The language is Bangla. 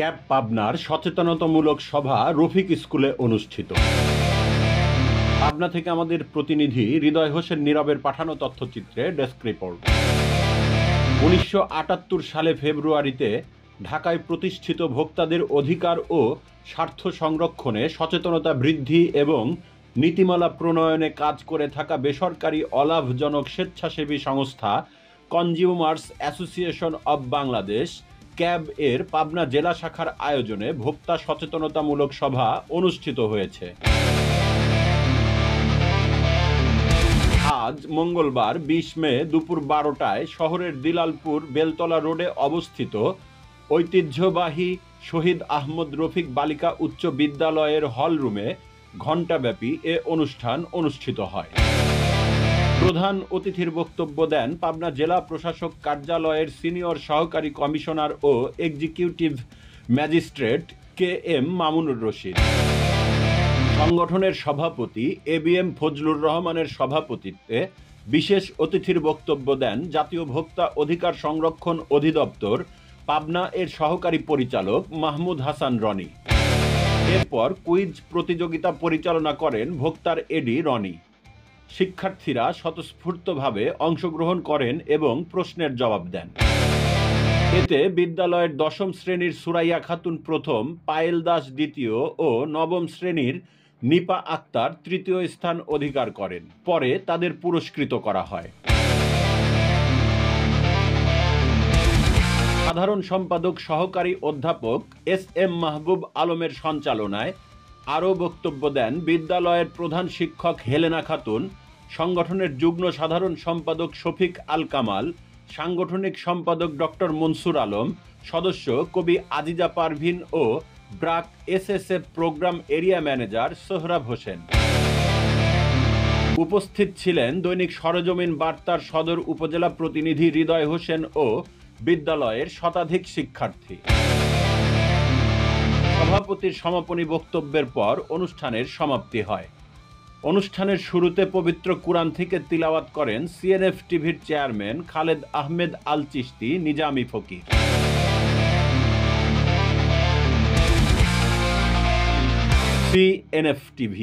ক্যাব পাবনার সচেতনতামূলক সভা রফিক স্কুলে অনুষ্ঠিত। পাবনা থেকে আমাদের প্রতিনিধি হৃদয় হোসেন নীরবের পাঠানো তথ্যচিত্রে ডেস্ক রিপোর্ট। 1978 সালে ফেব্রুয়ারিতে ঢাকায় প্রতিষ্ঠিত ভোক্তাদের অধিকার ও স্বার্থ সংরক্ষণে সচেতনতা বৃদ্ধি এবং নীতিমালা প্রণয়নে কাজ করে থাকা বেসরকারি অলাভজনক স্বেচ্ছাসেবী সংস্থা consumers association of Bangladesh cab এর পাবনা জেলা শাখার আয়োজনে ভোক্তা সচেতনতামূলক সভা অনুষ্ঠিত হয়েছে। আজ মঙ্গলবার 20 মে দুপুর 12টায় শহরের দিলালপুর বেলতলা রোডে অবস্থিত ঐতিহ্যবাহী শহীদ আহমদ রফিক বালিকা উচ্চ বিদ্যালয়ের হলরুমে ঘণ্টাব্যাপী এ অনুষ্ঠান অনুষ্ঠিত হয়। প্রধান অতিথির বক্তব্য দেন পাবনা জেলা প্রশাসক কার্যালয়ের সিনিয়র সহকারী কমিশনার ও executive magistrate K M Mamunur Rashid. সংগঠনের সভাপতি এবিএম ফজলুর রহমানের সভাপতিত্বে বিশেষ অতিথির বক্তব্য দেন জাতীয় ভোক্তা অধিকার সংরক্ষণ অধিদপ্তর পাবনা এর সহকারী পরিচালক মাহমুদ হাসান রনি। এরপর কুইজ প্রতিযোগিতা পরিচালনা করেন ভোক্তার এডি রনি। শিক্ষার্থীরা স্বতঃস্ফূর্তভাবে অংশগ্রহণ করেন এবং প্রশ্নের জবাব দেন। এতে বিদ্যালয়ের 10ম শ্রেণীর সুরাইয়া খাতুন প্রথম, পায়েল দাস দ্বিতীয় ও 9ম শ্রেণীর নিপা আক্তার তৃতীয় স্থান অধিকার করেন। পরে তাদের পুরস্কৃত করা হয়। সাধারণ সম্পাদক সহকারী অধ্যাপক এস এম মাহবুব আলমের সঞ্চালনায় আরও বক্তব্য দেন বিদ্যালয়ের প্রধান শিক্ষক হেলেনা খাতুন, সংগঠনের যুগ্ম সাধারণ সম্পাদক শফিক আল কামাল, সাংগঠনিক সম্পাদক ডক্টর মনসুর আলম, সদস্য কবি আজিজা পারভিন ও BRAC SSF program area manager Sohrab Hossain. উপস্থিত ছিলেন দৈনিক সরেজমিন বার্তার সদর উপজেলা প্রতিনিধি হৃদয় হোসেন ও বিদ্যালয়ের শতাধিক শিক্ষার্থী। সভাপতির সমাপনী বক্তব্যের পর অনুষ্ঠানের সমাপ্তি হয়। অনুষ্ঠানের শুরুতে পবিত্র কুরআন থেকে তিলাওয়াত করেন সিএনএফ টিভির chairman Khaled Ahmed Al Chishti Nizami Fakir. CNF TV.